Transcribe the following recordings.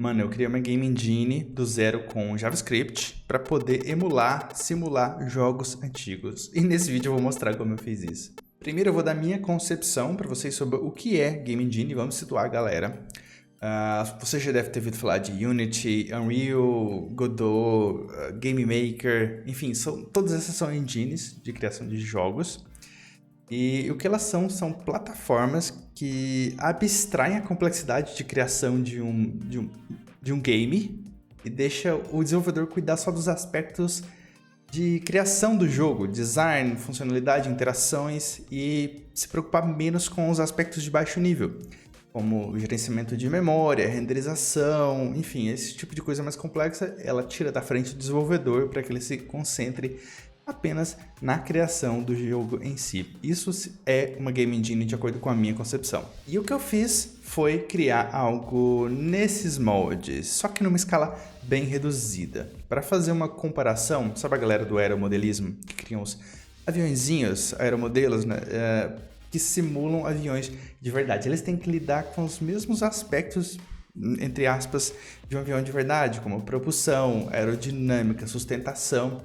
Mano, eu criei uma game engine do zero com JavaScript para poder emular, simular jogos antigos. E nesse vídeo eu vou mostrar como eu fiz isso. Primeiro eu vou dar minha concepção para vocês sobre o que é game engine. Vamos situar a galera. Você já deve ter ouvido falar de Unity, Unreal, Godot, Game Maker, enfim, todas essas são engines de criação de jogos. E o que elas são plataformas que abstraem a complexidade de criação de um game e deixa o desenvolvedor cuidar só dos aspectos de criação do jogo, design, funcionalidade, interações e se preocupar menos com os aspectos de baixo nível, como gerenciamento de memória, renderização, enfim, esse tipo de coisa mais complexa, ela tira da frente do desenvolvedor para que ele se concentre apenas na criação do jogo em si. Isso é uma game engine de acordo com a minha concepção. E o que eu fiz foi criar algo nesses moldes, só que numa escala bem reduzida. Para fazer uma comparação, sabe a galera do aeromodelismo, que criam os aviõezinhos, aeromodelos, né? Que simulam aviões de verdade. Eles têm que lidar com os mesmos aspectos, entre aspas, de um avião de verdade, como propulsão, aerodinâmica, sustentação,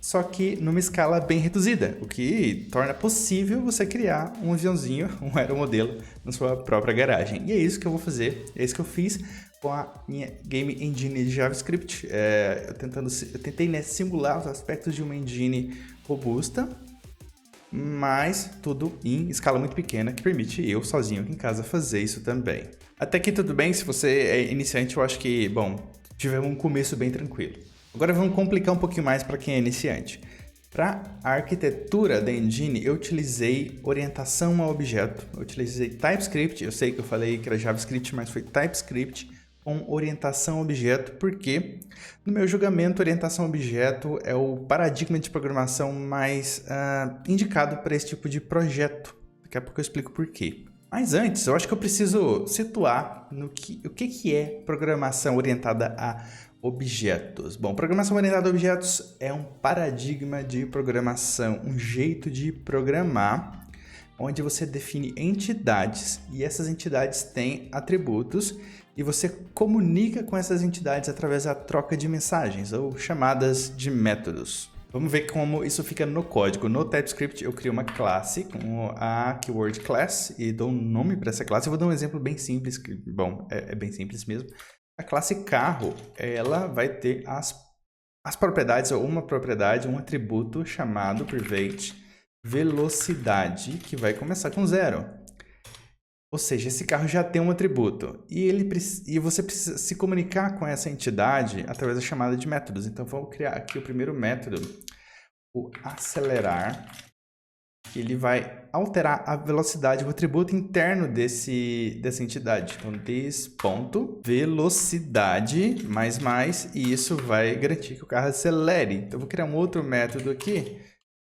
só que numa escala bem reduzida, o que torna possível você criar um aviãozinho, um aeromodelo, na sua própria garagem. E é isso que eu vou fazer, é isso que eu fiz com a minha Game Engine de JavaScript. Eu tentei, né, simular os aspectos de uma engine robusta, mas tudo em escala muito pequena, que permite eu sozinho aqui em casa fazer isso também. Até aqui tudo bem, se você é iniciante eu acho que, bom, tivemos um começo bem tranquilo. Agora vamos complicar um pouquinho mais para quem é iniciante. Para a arquitetura da engine, eu utilizei orientação a objeto, eu utilizei TypeScript, eu sei que eu falei que era JavaScript, mas foi TypeScript com orientação a objeto, porque no meu julgamento, orientação a objeto é o paradigma de programação mais indicado para esse tipo de projeto. Daqui a pouco eu explico por quê. Mas antes, eu acho que eu preciso situar o que é programação orientada a objetos. Bom, programação orientada a objetos é um paradigma de programação, um jeito de programar, onde você define entidades e essas entidades têm atributos e você comunica com essas entidades através da troca de mensagens ou chamadas de métodos. Vamos ver como isso fica no código. No TypeScript eu crio uma classe com a keyword class e dou um nome para essa classe. Eu vou dar um exemplo bem simples, que, bom, é bem simples mesmo. A classe carro, ela vai ter as propriedades, ou uma propriedade, um atributo chamado private velocidade, que vai começar com 0. Ou seja, esse carro já tem um atributo e você precisa se comunicar com essa entidade através da chamada de métodos. Então, vamos criar aqui o primeiro método, o acelerar, que ele vai alterar a velocidade, o atributo interno dessa entidade. Então, this.velocidade, e isso vai garantir que o carro acelere. Então, eu vou criar um outro método aqui,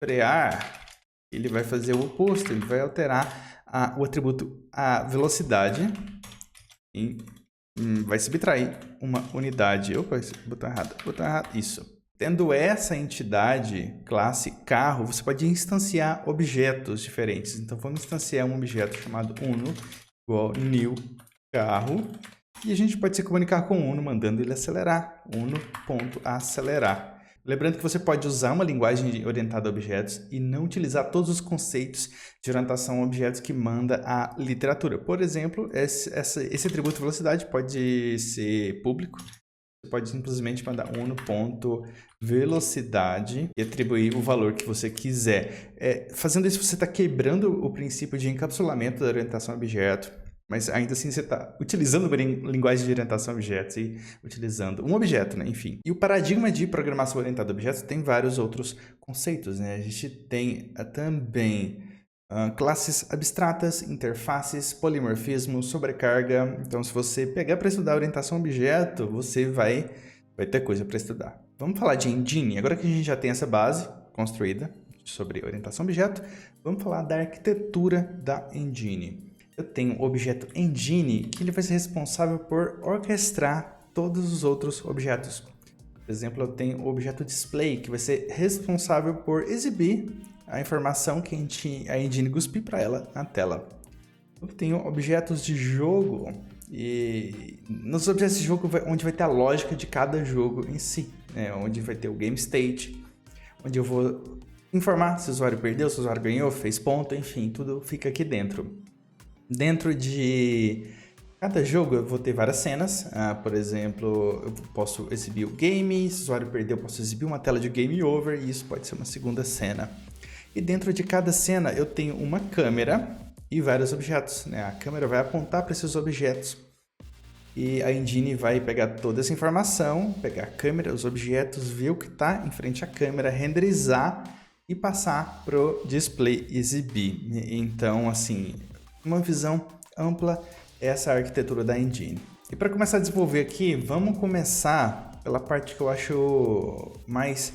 frear, ele vai fazer o oposto, ele vai alterar o atributo a velocidade e vai subtrair uma unidade. Opa, botão errado, isso. Tendo essa entidade, classe carro, você pode instanciar objetos diferentes. Então, vamos instanciar um objeto chamado Uno, igual new carro. E a gente pode se comunicar com o Uno, mandando ele acelerar. Uno.acelerar. Lembrando que você pode usar uma linguagem orientada a objetos e não utilizar todos os conceitos de orientação a objetos que manda a literatura. Por exemplo, esse atributo velocidade pode ser público. Você pode simplesmente mandar uno.velocidade e atribuir o valor que você quiser. Fazendo isso, você está quebrando o princípio de encapsulamento da orientação a objeto, mas ainda assim você está utilizando uma linguagem de orientação a objetos e utilizando um objeto, né? Enfim. E o paradigma de programação orientada a objetos tem vários outros conceitos, né? A gente tem também classes abstratas, interfaces, polimorfismo, sobrecarga. Então, se você pegar para estudar orientação a objeto, você vai ter coisa para estudar. Vamos falar de engine. Agora que a gente já tem essa base construída sobre orientação a objeto, vamos falar da arquitetura da engine. Eu tenho o objeto engine, que ele vai ser responsável por orquestrar todos os outros objetos. Por exemplo, eu tenho o objeto display, que vai ser responsável por exibir a informação que a engine cuspir para ela na tela. Eu tenho objetos de jogo, e nos objetos de jogo onde vai ter a lógica de cada jogo em si, né? Onde vai ter o game state, onde eu vou informar se o usuário perdeu, se o usuário ganhou, fez ponto, enfim, tudo fica aqui dentro. Dentro de cada jogo eu vou ter várias cenas, por exemplo, eu posso exibir o game, se o usuário perdeu eu posso exibir uma tela de game over e isso pode ser uma segunda cena. E dentro de cada cena eu tenho uma câmera e vários objetos, né? A câmera vai apontar para esses objetos e a engine vai pegar toda essa informação, pegar a câmera, os objetos, ver o que está em frente à câmera, renderizar e passar para o display exibir. Então, assim, uma visão ampla, essa é a arquitetura da engine. E para começar a desenvolver aqui, vamos começar pela parte que eu acho mais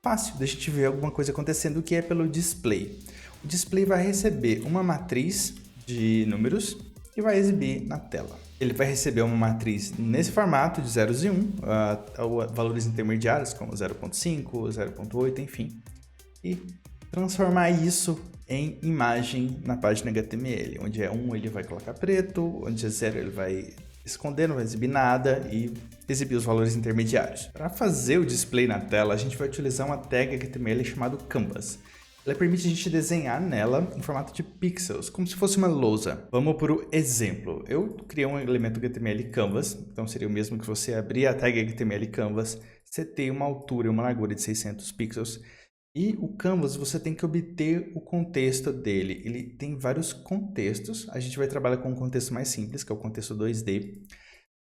fácil da gente ver alguma coisa acontecendo, que é pelo display. O display vai receber uma matriz de números e vai exibir na tela. Ele vai receber uma matriz nesse formato de zeros e 1, valores intermediários como 0.5, 0.8, enfim, e transformar isso em imagem na página HTML. Onde é 1 ele vai colocar preto, onde é 0 ele vai esconder, não vai exibir nada e exibir os valores intermediários. Para fazer o display na tela, a gente vai utilizar uma tag HTML chamada Canvas. Ela permite a gente desenhar nela em formato de pixels, como se fosse uma lousa. Vamos para o exemplo. Eu criei um elemento HTML Canvas, então seria o mesmo que você abrir a tag HTML Canvas, você tem uma altura e uma largura de 600 pixels, e o Canvas você tem que obter o contexto dele. Ele tem vários contextos, a gente vai trabalhar com um contexto mais simples, que é o contexto 2D,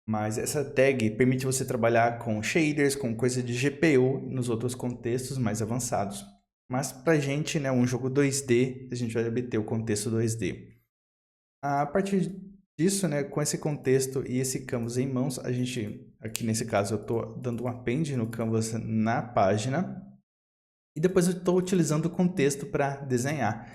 mas essa tag permite você trabalhar com shaders, com coisa de GPU nos outros contextos mais avançados. Mas para a gente, né, um jogo 2D, a gente vai obter o contexto 2D. A partir disso, né, com esse contexto e esse canvas em mãos, a gente, aqui nesse caso, eu estou dando um append no canvas na página. E depois eu estou utilizando o contexto para desenhar.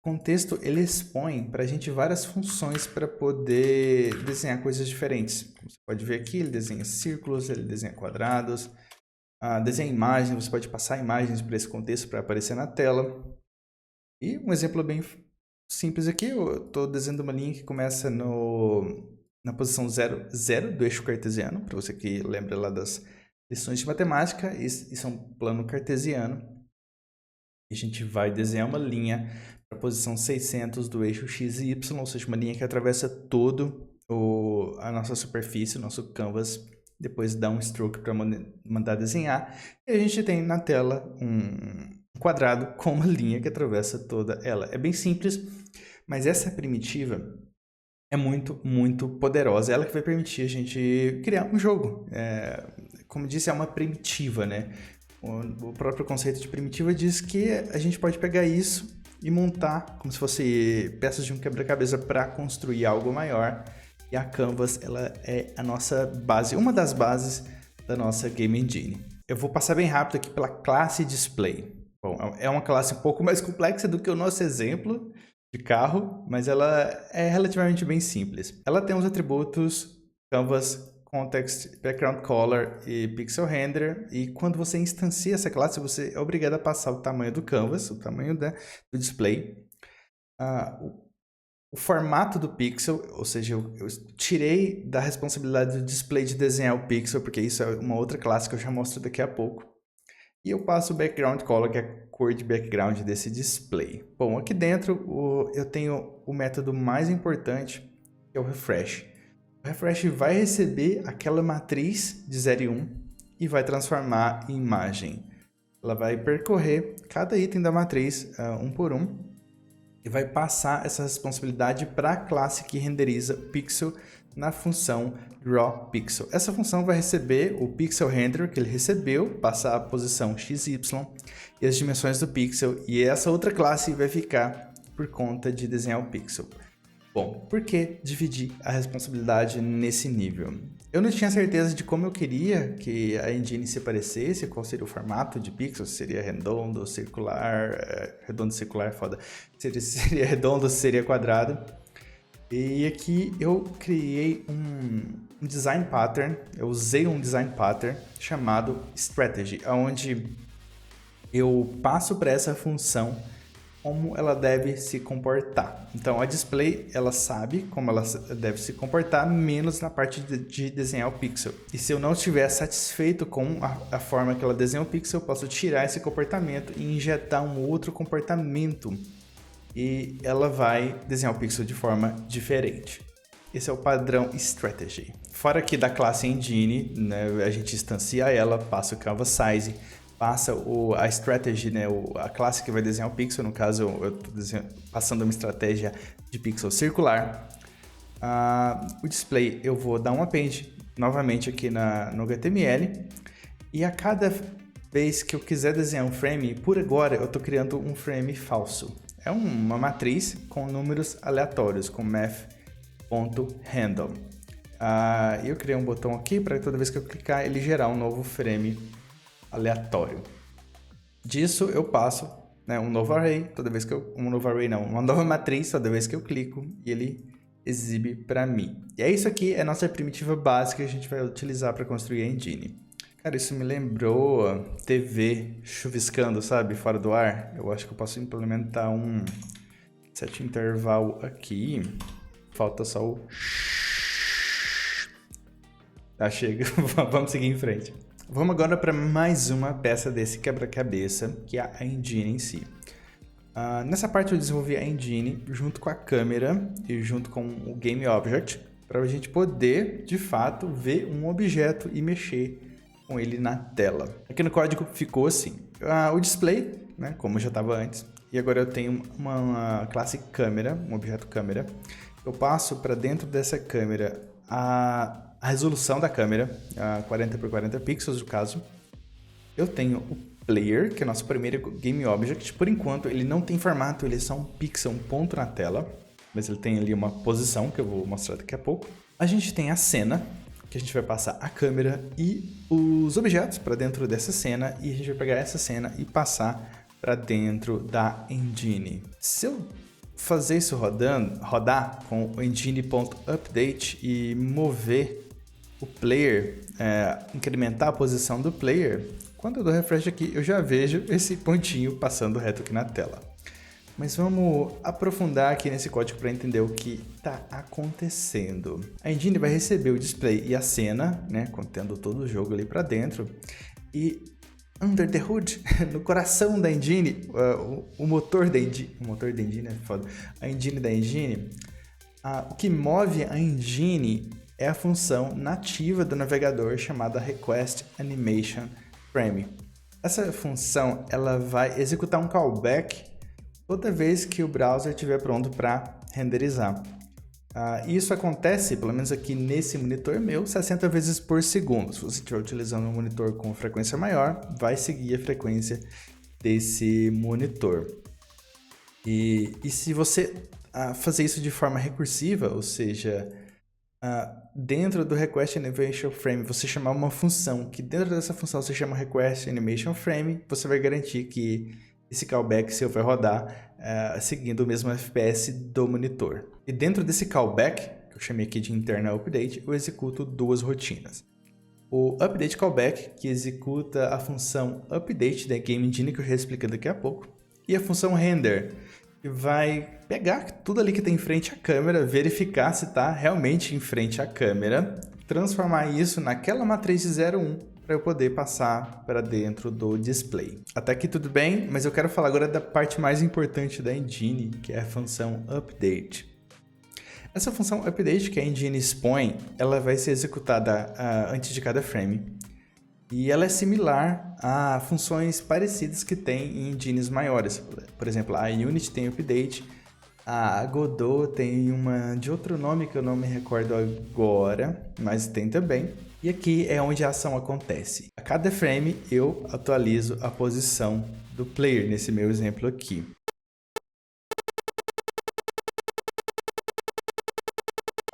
O contexto, ele expõe para a gente várias funções para poder desenhar coisas diferentes. Como você pode ver aqui, ele desenha círculos, ele desenha quadrados. Desenha imagens, você pode passar imagens para esse contexto para aparecer na tela. E um exemplo bem simples aqui, eu estou desenhando uma linha que começa na posição 0, 0 do eixo cartesiano, para você que lembra lá das lições de matemática, isso é um plano cartesiano. E a gente vai desenhar uma linha para a posição 600 do eixo x e y, ou seja, uma linha que atravessa todo a nossa superfície, o nosso canvas. Depois dá um stroke para mandar desenhar. E a gente tem na tela um quadrado com uma linha que atravessa toda ela. É bem simples, mas essa primitiva é muito, muito poderosa. Ela que vai permitir a gente criar um jogo. Como disse, é uma primitiva, né? O próprio conceito de primitiva diz que a gente pode pegar isso e montar como se fosse peças de um quebra-cabeça para construir algo maior. E a Canvas, ela é a nossa base, uma das bases da nossa Game Engine. Eu vou passar bem rápido aqui pela classe Display. Bom, é uma classe um pouco mais complexa do que o nosso exemplo de carro, mas ela é relativamente bem simples. Ela tem os atributos Canvas, Context, Background Color e Pixel Render. E quando você instancia essa classe, você é obrigado a passar o tamanho do Canvas, o tamanho do display, o formato do pixel, ou seja, eu tirei da responsabilidade do display de desenhar o pixel, porque isso é uma outra classe que eu já mostro daqui a pouco. E eu passo o background color, que é a cor de background desse display. Bom, aqui dentro eu tenho o método mais importante, que é o refresh. O refresh vai receber aquela matriz de 0 e 1 e vai transformar em imagem. Ela vai percorrer cada item da matriz um por um, e vai passar essa responsabilidade para a classe que renderiza o pixel na função drawPixel. Essa função vai receber o pixel render que ele recebeu, passar a posição x, y e as dimensões do pixel, e essa outra classe vai ficar por conta de desenhar o pixel. Bom, por que dividir a responsabilidade nesse nível? Eu não tinha certeza de como eu queria que a engine se parecesse, qual seria o formato de pixel, se seria redondo, circular, redondo, circular é foda, seria redondo, seria quadrado. E aqui eu criei um design pattern, eu usei um design pattern chamado strategy, onde eu passo para essa função como ela deve se comportar. Então a display ela sabe como ela deve se comportar, menos na parte de desenhar o pixel. E se eu não estiver satisfeito com a forma que ela desenha o pixel, eu posso tirar esse comportamento e injetar um outro comportamento. E ela vai desenhar o pixel de forma diferente. Esse é o padrão Strategy. Fora aqui da classe Engine, né, a gente instancia ela, passa o Canvas Size, passa a Strategy, né, a classe que vai desenhar o pixel. No caso, eu estou passando uma estratégia de pixel circular. O display, eu vou dar um append novamente aqui no HTML. E a cada vez que eu quiser desenhar um frame, por agora eu estou criando um frame falso. É uma matriz com números aleatórios, com math.random. Eu criei um botão aqui para toda vez que eu clicar ele gerar um novo frame aleatório. Disso eu passo, né, um novo array toda vez que uma nova matriz toda vez que eu clico e ele exibe para mim. E é isso aqui, é a nossa primitiva básica que a gente vai utilizar para construir a engine. Cara, isso me lembrou TV chuviscando, sabe, fora do ar. Eu acho que eu posso implementar um set interval aqui. Falta só o... Tá, chega. Vamos seguir em frente. Vamos agora para mais uma peça desse quebra-cabeça, que é a engine em si. Nessa parte eu desenvolvi a engine junto com a câmera e junto com o Game Object, para a gente poder, de fato, ver um objeto e mexer com ele na tela. Aqui no código ficou assim. O display, né, como já estava antes, e agora eu tenho uma classe câmera, um objeto câmera. Eu passo para dentro dessa câmera a resolução da câmera, 40 por 40 pixels no caso. Eu tenho o player, que é o nosso primeiro Game Object. Por enquanto ele não tem formato, ele é só um pixel, um ponto na tela, mas ele tem ali uma posição que eu vou mostrar daqui a pouco. A gente tem a cena, que a gente vai passar a câmera e os objetos para dentro dessa cena, e a gente vai pegar essa cena e passar para dentro da engine. Se eu fazer isso rodar com o engine.update e mover o player, incrementar a posição do player, quando eu dou refresh aqui, eu já vejo esse pontinho passando reto aqui na tela. Mas vamos aprofundar aqui nesse código para entender o que está acontecendo. A engine vai receber o display e a cena, né, contendo todo o jogo ali para dentro, e under the hood, no coração da engine, o motor da engine é foda, a engine da engine, o que move a engine é a função nativa do navegador chamada Request Animation Frame. Essa função ela vai executar um callback toda vez que o browser estiver pronto para renderizar. Isso acontece, pelo menos aqui nesse monitor meu, 60 vezes por segundo. Se você estiver utilizando um monitor com frequência maior, vai seguir a frequência desse monitor. E se você fazer isso de forma recursiva, ou seja, dentro do Request Animation Frame, você chamar uma função, que dentro dessa função você chama Request Animation Frame, você vai garantir que esse callback seu vai rodar seguindo o mesmo FPS do monitor. E dentro desse callback, que eu chamei aqui de internal update, eu executo duas rotinas. O update callback, que executa a função update da Game Engine, que eu já explico daqui a pouco, e a função render, que vai pegar tudo ali que está em frente à câmera, verificar se está realmente em frente à câmera, transformar isso naquela matriz de 0,1 para eu poder passar para dentro do display. Até aqui tudo bem, mas eu quero falar agora da parte mais importante da engine, que é a função update. Essa função update que a engine expõe, ela vai ser executada antes de cada frame. E ela é similar a funções parecidas que tem em engines maiores. Por exemplo, a Unity tem update, a Godot tem uma de outro nome que eu não me recordo agora, mas tem também. E aqui é onde a ação acontece. A cada frame eu atualizo a posição do player, nesse meu exemplo aqui.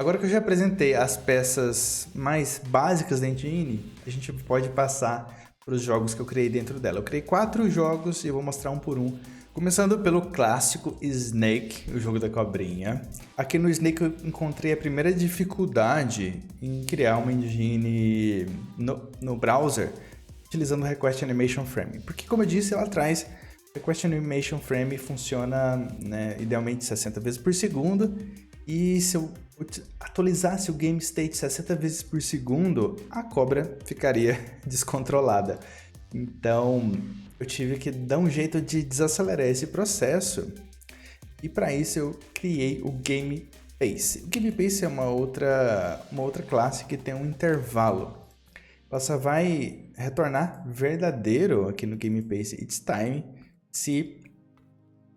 Agora que eu já apresentei as peças mais básicas da engine, a gente pode passar para os jogos que eu criei dentro dela. Eu criei 4 jogos e eu vou mostrar um por um. Começando pelo clássico Snake, o jogo da cobrinha. Aqui no Snake eu encontrei a primeira dificuldade em criar uma engine no browser utilizando o Request Animation Frame. Porque, como eu disse lá atrás, Request Animation Frame funciona, né, idealmente 60 vezes por segundo, e se eu atualizasse o Game State 60 vezes por segundo, a cobra ficaria descontrolada. Então eu tive que dar um jeito de desacelerar esse processo, e para isso eu criei o Game Pace. O Game Pace é uma outra classe que tem um intervalo. Ela só vai retornar verdadeiro aqui no Game Pace It's Time se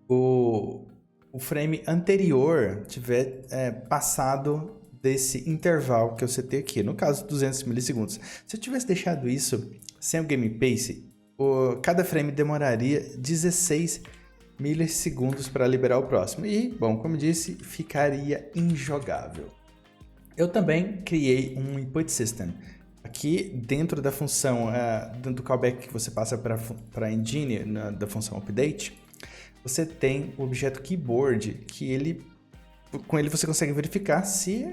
o frame anterior tiver passado desse intervalo que eu setei aqui, no caso 200 milissegundos. Se eu tivesse deixado isso sem o Game Pace, cada frame demoraria 16 milissegundos para liberar o próximo. E, bom, como disse, ficaria injogável. Eu também criei um Input System. Aqui dentro da função, dentro do callback que você passa para a engine, da função update, você tem o objeto keyboard, que com ele você consegue verificar se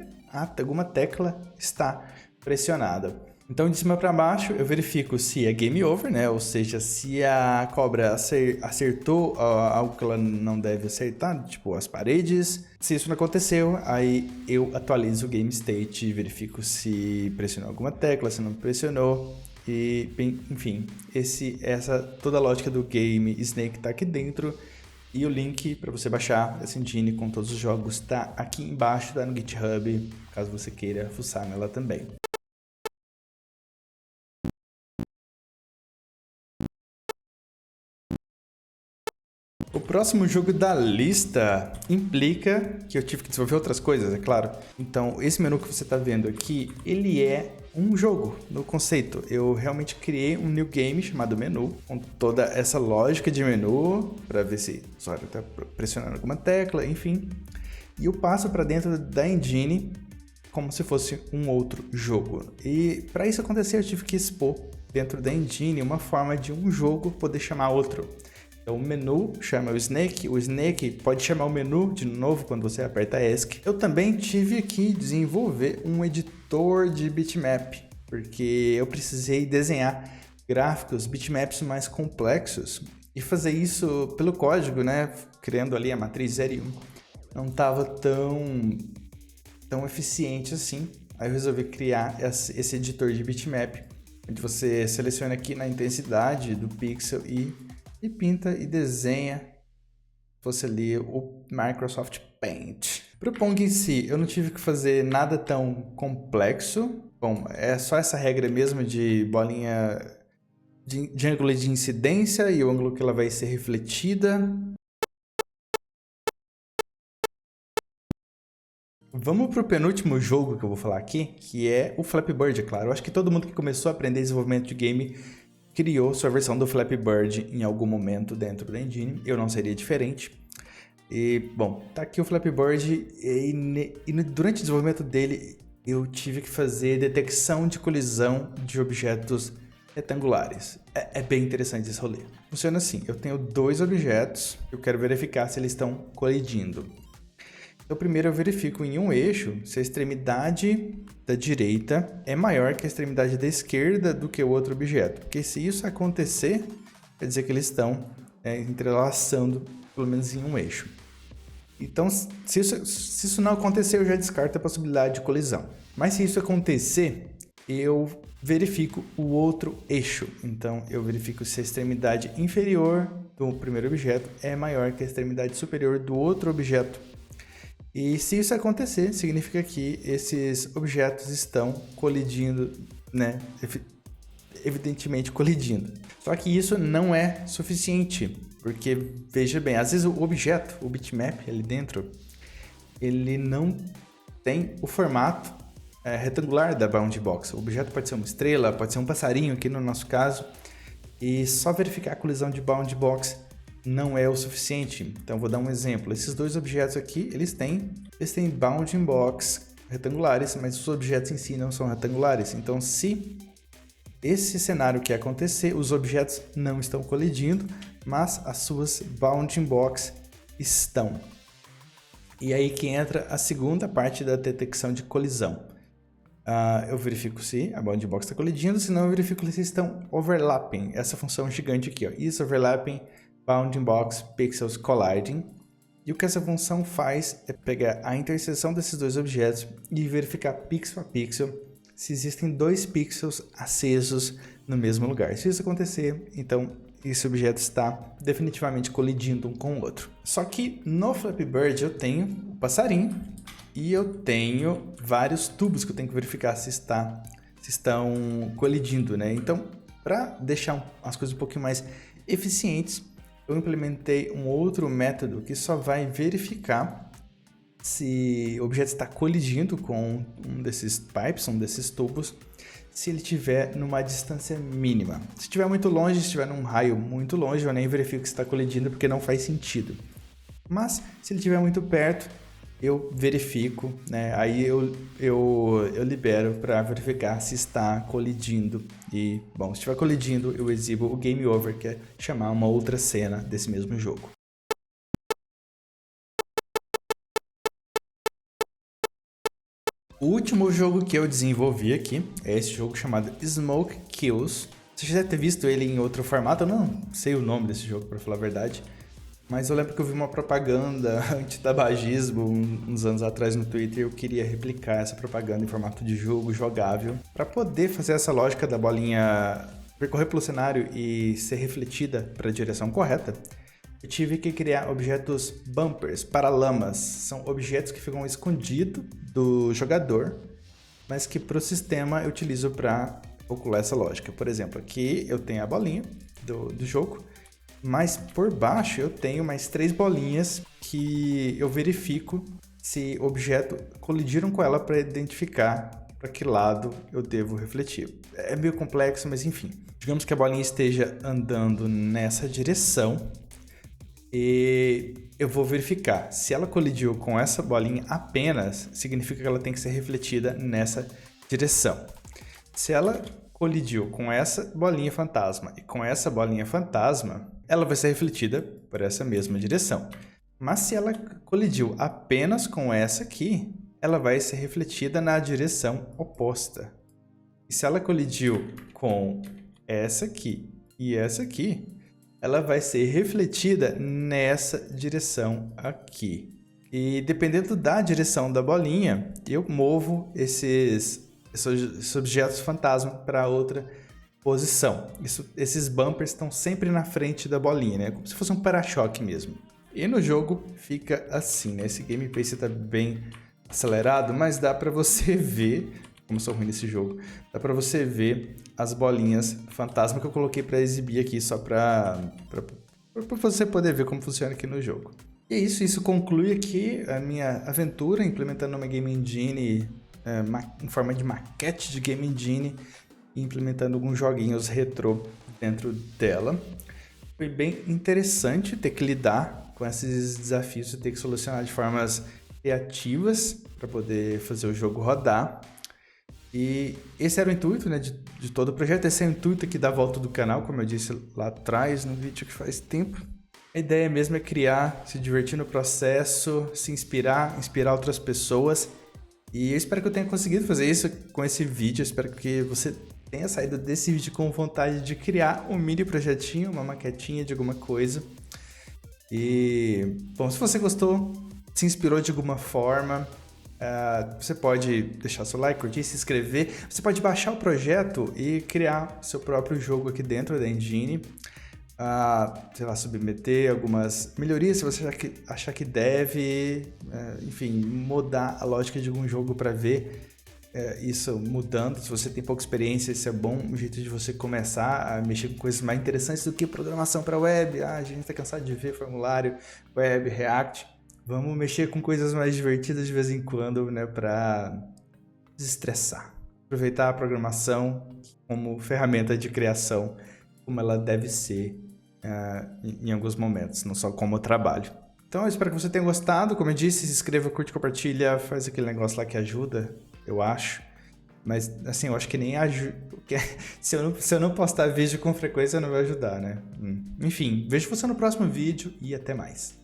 alguma tecla está pressionada. Então, de cima para baixo, eu verifico se é game over, né? Ou seja, se a cobra acertou algo que ela não deve acertar, tipo as paredes. Se isso não aconteceu, aí eu atualizo o game state e verifico se pressionou alguma tecla, se não pressionou. E, bem, enfim, toda a lógica do Game Snake está aqui dentro. E o link para você baixar essa engine com todos os jogos está aqui embaixo, tá no GitHub, caso você queira fuçar nela também. O próximo jogo da lista implica que eu tive que desenvolver outras coisas, é claro. Então, esse menu que você está vendo aqui, ele é um jogo no conceito. Eu realmente criei um new game chamado menu, com toda essa lógica de menu, para ver se o usuário está pressionando alguma tecla, enfim. E eu passo para dentro da engine como se fosse um outro jogo. E para isso acontecer, eu tive que expor dentro da engine uma forma de um jogo poder chamar outro. Então, o menu chama o Snake pode chamar o menu de novo quando você aperta ESC. Eu também tive que desenvolver um editor de bitmap, porque eu precisei desenhar gráficos, bitmaps mais complexos, e fazer isso pelo código, né? Criando ali a matriz 0 e 1. Não estava tão eficiente assim. Aí eu resolvi criar esse editor de bitmap, onde você seleciona aqui na intensidade do pixel e pinta e desenha, fosse ali o Microsoft Paint. Para o Pong em si, eu não tive que fazer nada tão complexo. Bom, é só essa regra mesmo de bolinha de ângulo de incidência e o ângulo que ela vai ser refletida. Vamos para o penúltimo jogo que eu vou falar aqui, que é o Flappy Bird, é claro. Eu acho que todo mundo que começou a aprender desenvolvimento de game criou sua versão do Flappy Bird em algum momento dentro da engine. Eu não seria diferente. E, bom, tá aqui o Flappy Bird e durante o desenvolvimento dele eu tive que fazer detecção de colisão de objetos retangulares. É bem interessante esse rolê. Funciona assim, eu tenho dois objetos, eu quero verificar se eles estão colidindo. Então, primeiro eu verifico em um eixo se a extremidade da direita é maior que a extremidade da esquerda do que o outro objeto. Porque se isso acontecer, quer dizer que eles estão entrelaçando, pelo menos em um eixo. Então, se isso não acontecer, eu já descarto a possibilidade de colisão. Mas se isso acontecer, eu verifico o outro eixo. Então, eu verifico se a extremidade inferior do primeiro objeto é maior que a extremidade superior do outro objeto. E se isso acontecer, significa que esses objetos estão colidindo, né? Evidentemente colidindo. Só que isso não é suficiente, porque, veja bem, às vezes o objeto, o bitmap ali dentro, ele não tem o formato retangular da bounding box. O objeto pode ser uma estrela, pode ser um passarinho aqui no nosso caso, e só verificar a colisão de bounding box não é o suficiente. Então vou dar um exemplo. Esses dois objetos aqui, eles têm bounding box retangulares, mas os objetos em si não são retangulares. Então, se esse cenário que acontecer, os objetos não estão colidindo, mas as suas bounding box estão. E aí que entra a segunda parte da detecção de colisão. Eu verifico se a bounding box está colidindo, senão eu verifico se estão overlapping. Essa função gigante aqui, ó, is overlapping Bounding Box Pixels Colliding. E o que essa função faz é pegar a interseção desses dois objetos e verificar pixel a pixel se existem dois pixels acesos no mesmo lugar. Se isso acontecer, então esse objeto está definitivamente colidindo um com o outro. Só que no Flappy Bird eu tenho o passarinho e eu tenho vários tubos que eu tenho que verificar se estão colidindo, né? Então, para deixar as coisas um pouquinho mais eficientes, eu implementei um outro método que só vai verificar se o objeto está colidindo com um desses pipes, um desses tubos, se ele estiver numa distância mínima. Se estiver muito longe, se estiver num raio muito longe, eu nem verifico se está colidindo porque não faz sentido. Mas se ele estiver muito perto, eu verifico, né? Aí eu libero para verificar se está colidindo. E, bom, se estiver colidindo, eu exibo o Game Over, que é chamar uma outra cena desse mesmo jogo. O último jogo que eu desenvolvi aqui é esse jogo chamado Smoke Kills. Você já deve ter visto ele em outro formato, eu não sei o nome desse jogo, para falar a verdade. Mas eu lembro que eu vi uma propaganda anti-tabagismo uns anos atrás no Twitter e eu queria replicar essa propaganda em formato de jogo jogável para poder fazer essa lógica da bolinha percorrer pelo cenário e ser refletida para a direção correta. Eu tive que criar objetos bumpers, paralamas. São objetos que ficam escondidos do jogador, mas que para o sistema eu utilizo para calcular essa lógica. Por exemplo, aqui eu tenho a bolinha do jogo, mas por baixo eu tenho mais 3 bolinhas que eu verifico se o objeto colidiram com ela para identificar para que lado eu devo refletir. É meio complexo, mas enfim. Digamos que a bolinha esteja andando nessa direção e eu vou verificar. Se ela colidiu com essa bolinha apenas, significa que ela tem que ser refletida nessa direção. Se ela colidiu com essa bolinha fantasma e com essa bolinha fantasma, ela vai ser refletida por essa mesma direção. Mas se ela colidiu apenas com essa aqui, ela vai ser refletida na direção oposta. E se ela colidiu com essa aqui e essa aqui, ela vai ser refletida nessa direção aqui. E dependendo da direção da bolinha, eu movo esses objetos fantasma para outra posição. Esses bumpers estão sempre na frente da bolinha, né? Como se fosse um para-choque mesmo. E no jogo fica assim, né? Esse gameplay está bem acelerado, mas dá para você ver, como eu sou ruim nesse jogo, dá para você ver as bolinhas fantasma que eu coloquei para exibir aqui, só para você poder ver como funciona aqui no jogo. E é isso conclui aqui a minha aventura implementando uma Game Engine em forma de maquete de Game Engine e implementando alguns joguinhos retrô dentro dela. Foi bem interessante ter que lidar com esses desafios e ter que solucionar de formas criativas para poder fazer o jogo rodar. E esse era o intuito, né, de todo o projeto. Esse é o intuito aqui da volta do canal, como eu disse lá atrás no vídeo que faz tempo. A ideia mesmo é criar, se divertir no processo, se inspirar outras pessoas. E eu espero que eu tenha conseguido fazer isso com esse vídeo. Eu espero que você tenha saído desse vídeo com vontade de criar um mini projetinho, uma maquetinha de alguma coisa. E, bom, se você gostou, se inspirou de alguma forma, você pode deixar seu like, curtir, se inscrever. Você pode baixar o projeto e criar seu próprio jogo aqui dentro da Engine. Sei lá, submeter algumas melhorias se você achar que deve, enfim, mudar a lógica de algum jogo para ver isso mudando. Se você tem pouca experiência, esse é bom, um jeito de você começar a mexer com coisas mais interessantes do que programação para web. A gente está cansado de ver formulário, web, React. Vamos mexer com coisas mais divertidas de vez em quando, né, para desestressar. Aproveitar a programação como ferramenta de criação, como ela deve ser em alguns momentos, não só como trabalho. Então eu espero que você tenha gostado. Como eu disse, se inscreva, curte, compartilha, faz aquele negócio lá que ajuda, eu acho. Mas assim, eu acho que nem ajuda. Se eu não postar vídeo com frequência, não vai ajudar, né? Enfim, vejo você no próximo vídeo e até mais.